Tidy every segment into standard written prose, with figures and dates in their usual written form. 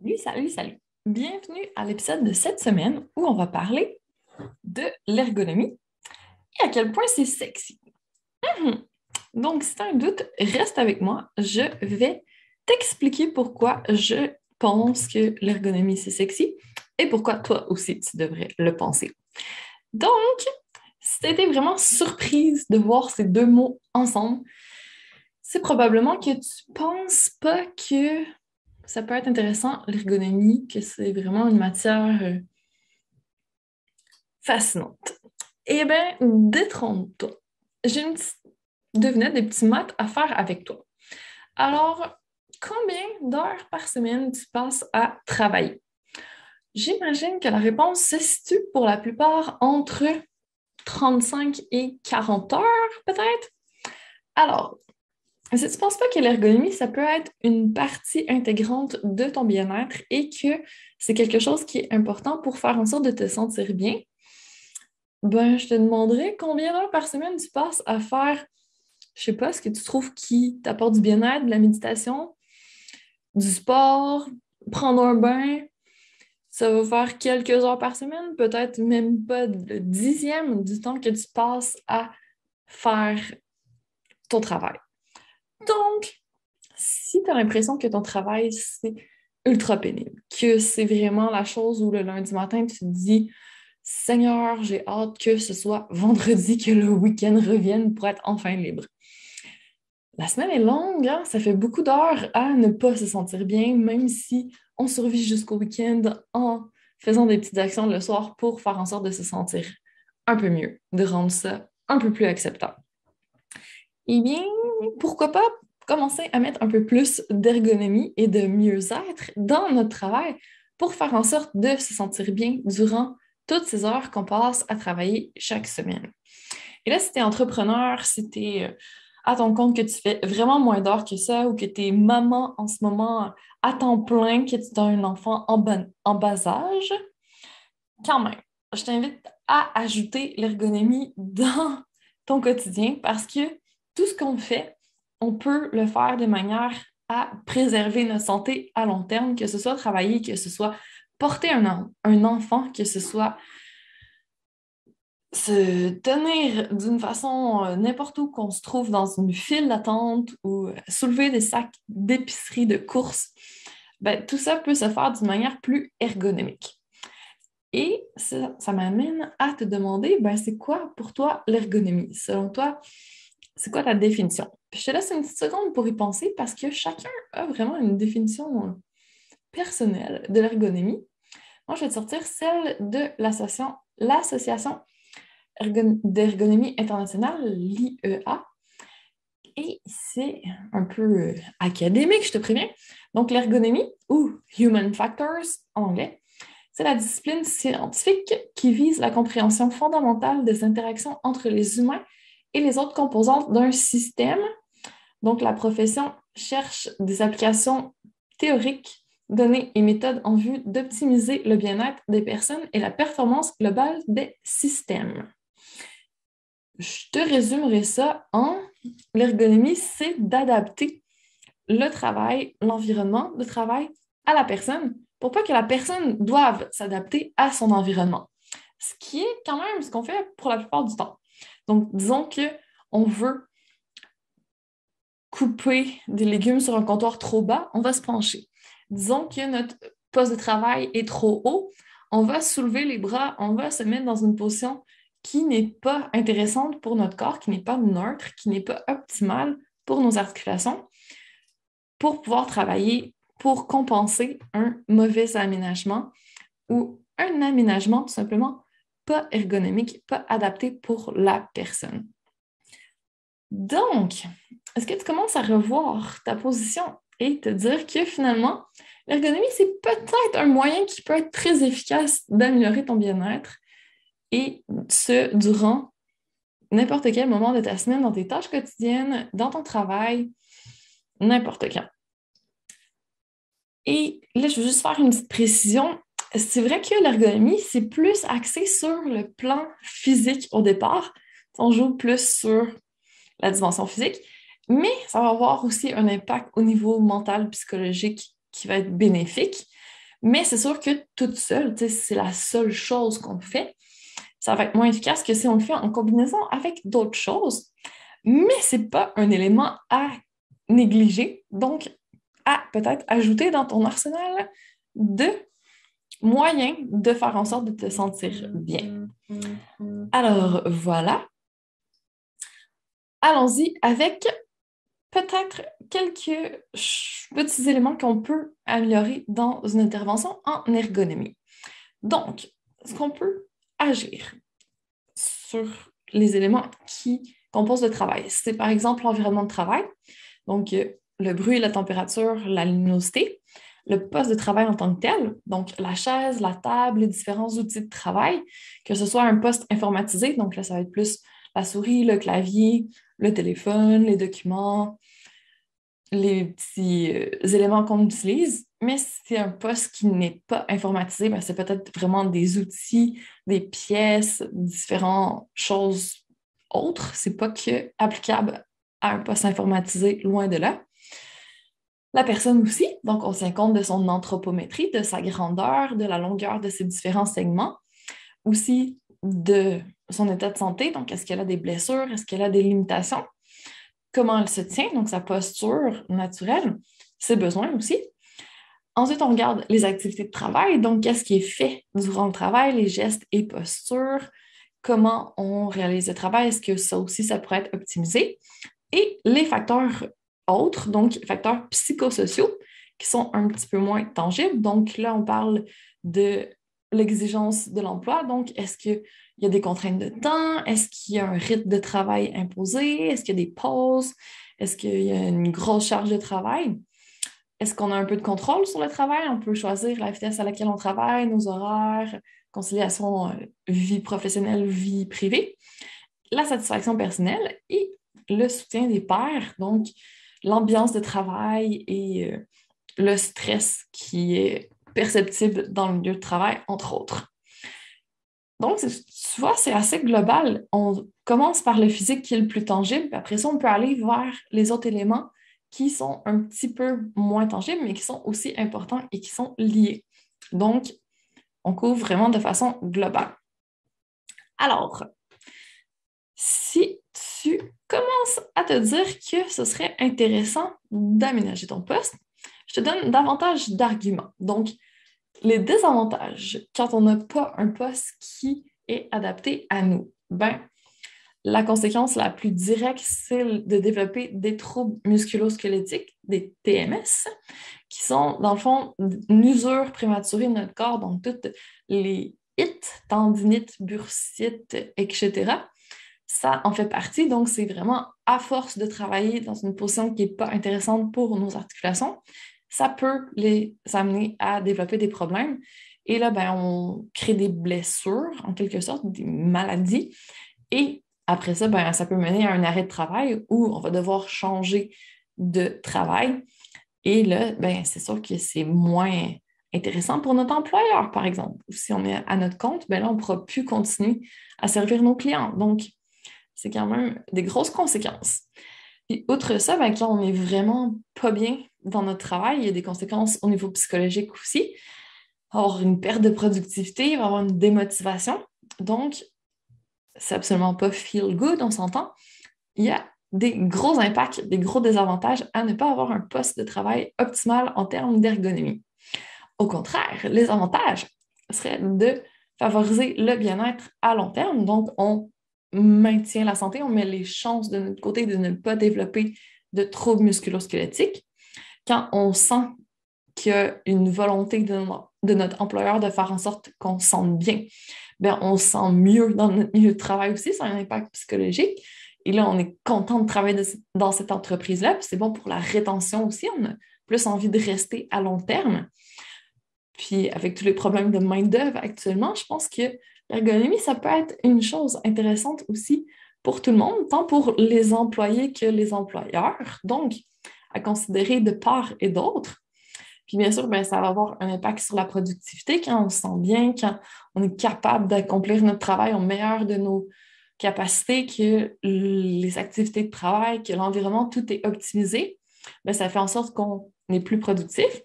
Salut, salut, salut. Bienvenue à l'épisode de cette semaine où on va parler de l'ergonomie et à quel point c'est sexy. Mhm. Donc, si tu as un doute, reste avec moi. Je vais t'expliquer pourquoi je pense que l'ergonomie c'est sexy et pourquoi toi aussi tu devrais le penser. Donc, si tu été vraiment surprise de voir ces deux mots ensemble, c'est probablement que tu penses pas que ça peut être intéressant, l'ergonomie, que c'est vraiment une matière fascinante. Eh bien, détrompe-toi. J'ai une petite devinette, des petits maths à faire avec toi. Alors, combien d'heures par semaine tu passes à travailler? J'imagine que la réponse se situe pour la plupart entre 35 et 40 heures, peut-être. Alors, si tu ne penses pas que l'ergonomie, ça peut être une partie intégrante de ton bien-être et que c'est quelque chose qui est important pour faire en sorte de te sentir bien, ben, je te demanderais combien d'heures par semaine tu passes à faire, je sais pas, ce que tu trouves qui t'apporte du bien-être, de la méditation, du sport, prendre un bain. Ça va faire quelques heures par semaine, peut-être même pas le dixième du temps que tu passes à faire ton travail. Donc, si tu as l'impression que ton travail, c'est ultra pénible, que c'est vraiment la chose où le lundi matin, tu te dis, Seigneur, j'ai hâte que ce soit vendredi, que le week-end revienne pour être enfin libre. La semaine est longue, hein? Ça fait beaucoup d'heures à ne pas se sentir bien, même si on survit jusqu'au week-end en faisant des petites actions le soir pour faire en sorte de se sentir un peu mieux, de rendre ça un peu plus acceptable. Eh bien, pourquoi pas commencer à mettre un peu plus d'ergonomie et de mieux-être dans notre travail pour faire en sorte de se sentir bien durant toutes ces heures qu'on passe à travailler chaque semaine. Et là, si tu es entrepreneur, si tu es à ton compte, que tu fais vraiment moins d'heures que ça ou que tu es maman en ce moment à temps plein, que tu as un enfant en bas âge, quand même, je t'invite à ajouter l'ergonomie dans ton quotidien parce que tout ce qu'on fait, on peut le faire de manière à préserver notre santé à long terme, que ce soit travailler, que ce soit porter un enfant, que ce soit se tenir d'une façon n'importe où qu'on se trouve dans une file d'attente ou soulever des sacs d'épicerie de course, ben, tout ça peut se faire d'une manière plus ergonomique. Et ça m'amène à te demander, ben, c'est quoi pour toi l'ergonomie? Selon toi, c'est quoi ta définition? Puis je te laisse une petite seconde pour y penser parce que chacun a vraiment une définition personnelle de l'ergonomie. Moi, je vais te sortir celle de l'Association d'ergonomie internationale, l'IEA. Et c'est un peu académique, je te préviens. Donc, l'ergonomie, ou Human Factors en anglais, c'est la discipline scientifique qui vise la compréhension fondamentale des interactions entre les humains et les autres composantes d'un système. Donc, la profession cherche des applications théoriques, données et méthodes en vue d'optimiser le bien-être des personnes et la performance globale des systèmes. Je te résumerai ça en l'ergonomie, c'est d'adapter le travail, l'environnement de travail à la personne pour pas que la personne doive s'adapter à son environnement. Ce qui est quand même ce qu'on fait pour la plupart du temps. Donc, disons qu'on veut couper des légumes sur un comptoir trop bas, on va se pencher. Disons que notre poste de travail est trop haut, on va soulever les bras, on va se mettre dans une position qui n'est pas intéressante pour notre corps, qui n'est pas neutre, qui n'est pas optimale pour nos articulations, pour pouvoir travailler, pour compenser un mauvais aménagement ou un aménagement tout simplement pas ergonomique, pas adapté pour la personne. Donc, est-ce que tu commences à revoir ta position et te dire que finalement, l'ergonomie, c'est peut-être un moyen qui peut être très efficace d'améliorer ton bien-être et ce, durant n'importe quel moment de ta semaine, dans tes tâches quotidiennes, dans ton travail, n'importe quand. Et là, je veux juste faire une petite précision. C'est vrai que l'ergonomie, c'est plus axé sur le plan physique au départ. On joue plus sur la dimension physique, mais ça va avoir aussi un impact au niveau mental, psychologique qui va être bénéfique. Mais c'est sûr que toute seule, tu sais, c'est la seule chose qu'on fait. Ça va être moins efficace que si on le fait en combinaison avec d'autres choses. Mais ce n'est pas un élément à négliger. Donc, à peut-être ajouter dans ton arsenal de moyens de faire en sorte de te sentir bien. Alors, voilà. Allons-y avec peut-être quelques petits éléments qu'on peut améliorer dans une intervention en ergonomie. Donc, est-ce qu'on peut agir sur les éléments qui composent le travail? C'est par exemple l'environnement de travail, donc le bruit, la température, la luminosité, le poste de travail en tant que tel, donc la chaise, la table, les différents outils de travail, que ce soit un poste informatisé, donc là, ça va être plus la souris, le clavier, le téléphone, les documents, les petits éléments qu'on utilise, mais si c'est un poste qui n'est pas informatisé, ben c'est peut-être vraiment des outils, des pièces, différentes choses autres. C'est pas que applicable à un poste informatisé, loin de là. La personne aussi, donc on tient compte de son anthropométrie, de sa grandeur, de la longueur de ses différents segments, aussi de son état de santé, donc est-ce qu'elle a des blessures, est-ce qu'elle a des limitations, comment elle se tient, donc sa posture naturelle, ses besoins aussi. Ensuite, on regarde les activités de travail, donc qu'est-ce qui est fait durant le travail, les gestes et postures, comment on réalise le travail, est-ce que ça aussi, ça pourrait être optimisé, et les facteurs autres, donc facteurs psychosociaux, qui sont un petit peu moins tangibles. Donc là, on parle de l'exigence de l'emploi. Donc, est-ce qu'il y a des contraintes de temps? Est-ce qu'il y a un rythme de travail imposé? Est-ce qu'il y a des pauses? Est-ce qu'il y a une grosse charge de travail? Est-ce qu'on a un peu de contrôle sur le travail? On peut choisir la vitesse à laquelle on travaille, nos horaires, conciliation vie professionnelle, vie privée, la satisfaction personnelle et le soutien des pairs, donc l'ambiance de travail et le stress qui est perceptible dans le milieu de travail, entre autres. Donc, tu vois, c'est assez global. On commence par le physique qui est le plus tangible, puis après ça, on peut aller vers les autres éléments qui sont un petit peu moins tangibles, mais qui sont aussi importants et qui sont liés. Donc, on couvre vraiment de façon globale. Alors, si tu commences à te dire que ce serait intéressant d'aménager ton poste, je te donne davantage d'arguments. Donc, les désavantages quand on n'a pas un poste qui est adapté à nous, ben, la conséquence la plus directe, c'est de développer des troubles musculo-squelettiques, des TMS, qui sont, dans le fond, une usure prématurée de notre corps, donc toutes les tendinites, bursites, etc. Ça en fait partie, donc c'est vraiment à force de travailler dans une position qui n'est pas intéressante pour nos articulations, ça peut les amener à développer des problèmes. Et là, ben, on crée des blessures, en quelque sorte, des maladies. Et après ça, ben, ça peut mener à un arrêt de travail où on va devoir changer de travail. Et là, ben, c'est sûr que c'est moins intéressant pour notre employeur, par exemple. Si on est à notre compte, ben là, on ne pourra plus continuer à servir nos clients. Donc, c'est quand même des grosses conséquences. Et outre ça, ben, quand on n'est vraiment pas bien dans notre travail, il y a des conséquences au niveau psychologique aussi. Il va y avoir une perte de productivité, il va y avoir une démotivation. Donc, c'est absolument pas feel good, on s'entend. Il y a des gros impacts, des gros désavantages à ne pas avoir un poste de travail optimal en termes d'ergonomie. Au contraire, les avantages seraient de favoriser le bien-être à long terme. Donc, on maintient la santé, on met les chances de notre côté de ne pas développer de troubles musculo-squelettiques. Quand on sent qu'il y a une volonté de notre employeur de faire en sorte qu'on se sente bien, bien, on se sent mieux dans notre milieu de travail aussi, ça a un impact psychologique. Et là, on est content de travailler dans cette entreprise-là, puis c'est bon pour la rétention aussi, on a plus envie de rester à long terme. Puis avec tous les problèmes de main-d'œuvre actuellement, je pense que l'ergonomie, ça peut être une chose intéressante aussi pour tout le monde, tant pour les employés que les employeurs. Donc, à considérer de part et d'autre. Puis bien sûr, bien, ça va avoir un impact sur la productivité quand on se sent bien, quand on est capable d'accomplir notre travail au meilleur de nos capacités, que les activités de travail, que l'environnement, tout est optimisé. Bien, ça fait en sorte qu'on est plus productif,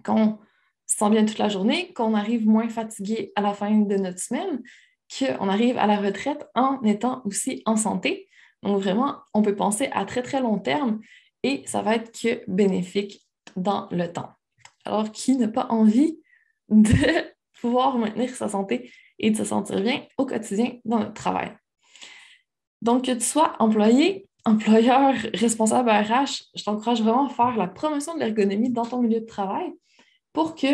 qu'on se sent bien toute la journée, qu'on arrive moins fatigué à la fin de notre semaine, qu'on arrive à la retraite en étant aussi en santé. Donc vraiment, on peut penser à très, très long terme et ça va être que bénéfique dans le temps. Alors, qui n'a pas envie de pouvoir maintenir sa santé et de se sentir bien au quotidien dans notre travail? Donc, que tu sois employé, employeur, responsable RH, je t'encourage vraiment à faire la promotion de l'ergonomie dans ton milieu de travail pour que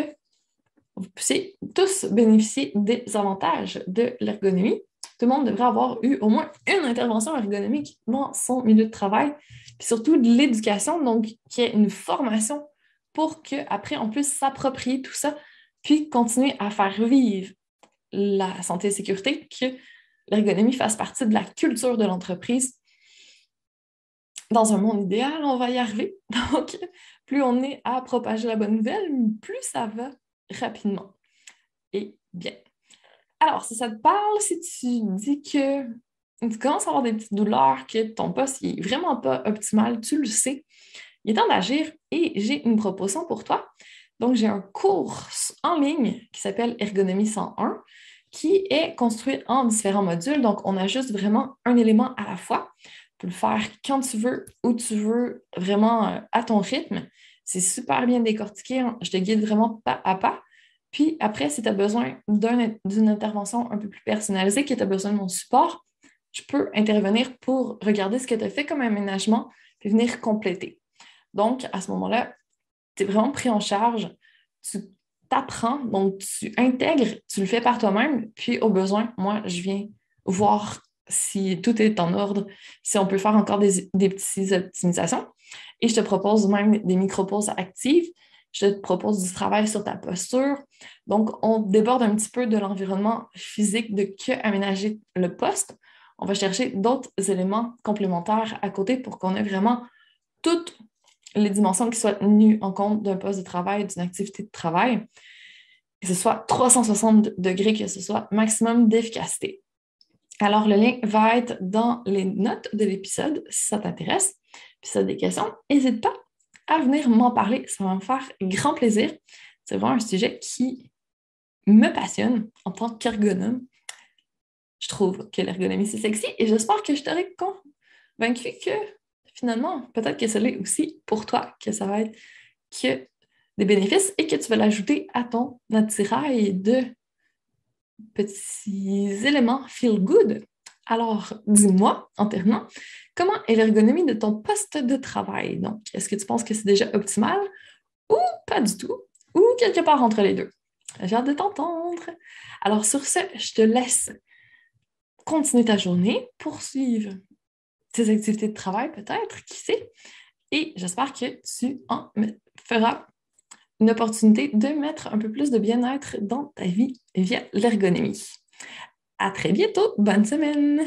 vous puissiez tous bénéficier des avantages de l'ergonomie. Tout le monde devrait avoir eu au moins une intervention ergonomique dans son milieu de travail, puis surtout de l'éducation, donc qu'il y ait une formation pour qu'après, on puisse s'approprier tout ça, puis continuer à faire vivre la santé et sécurité, que l'ergonomie fasse partie de la culture de l'entreprise. Dans un monde idéal, on va y arriver. Donc, plus on est à propager la bonne nouvelle, plus ça va rapidement et bien. Alors, si ça te parle, si tu dis que tu commences à avoir des petites douleurs, que ton poste n'est vraiment pas optimal, tu le sais, il est temps d'agir et j'ai une proposition pour toi. Donc, j'ai un cours en ligne qui s'appelle Ergonomie 101 qui est construit en différents modules. Donc, on ajuste vraiment un élément à la fois. Tu peux le faire quand tu veux, où tu veux, vraiment à ton rythme. C'est super bien décortiqué, hein. Je te guide vraiment pas à pas. Puis après, si tu as besoin d'une intervention un peu plus personnalisée, que tu as besoin de mon support, je peux intervenir pour regarder ce que tu as fait comme aménagement et venir compléter. Donc, à ce moment-là, tu es vraiment pris en charge, tu t'apprends, donc tu intègres, tu le fais par toi-même, puis au besoin, moi, je viens voir si tout est en ordre, si on peut faire encore des petites optimisations. Et je te propose même des micro-pauses actives. Je te propose du travail sur ta posture. Donc, on déborde un petit peu de l'environnement physique de que aménager le poste. On va chercher d'autres éléments complémentaires à côté pour qu'on ait vraiment toutes les dimensions qui soient tenues en compte d'un poste de travail, d'une activité de travail, que ce soit 360 degrés, que ce soit maximum d'efficacité. Alors, le lien va être dans les notes de l'épisode si ça t'intéresse. Puis si tu as des questions, n'hésite pas à venir m'en parler. Ça va me faire grand plaisir. C'est vraiment un sujet qui me passionne en tant qu'ergonome. Je trouve que l'ergonomie, c'est sexy et j'espère que je t'aurai convaincu que finalement, peut-être que ça l'est aussi pour toi, que ça va être que des bénéfices et que tu vas l'ajouter à ton attirail de petits éléments feel good. Alors, dis-moi, en terminant, comment est l'ergonomie de ton poste de travail? Donc, est-ce que tu penses que c'est déjà optimal ou pas du tout, ou quelque part entre les deux? J'ai hâte de t'entendre. Alors, sur ce, je te laisse continuer ta journée, poursuivre tes activités de travail peut-être, qui sait, et j'espère que tu en feras une opportunité de mettre un peu plus de bien-être dans ta vie via l'ergonomie. À très bientôt, bonne semaine!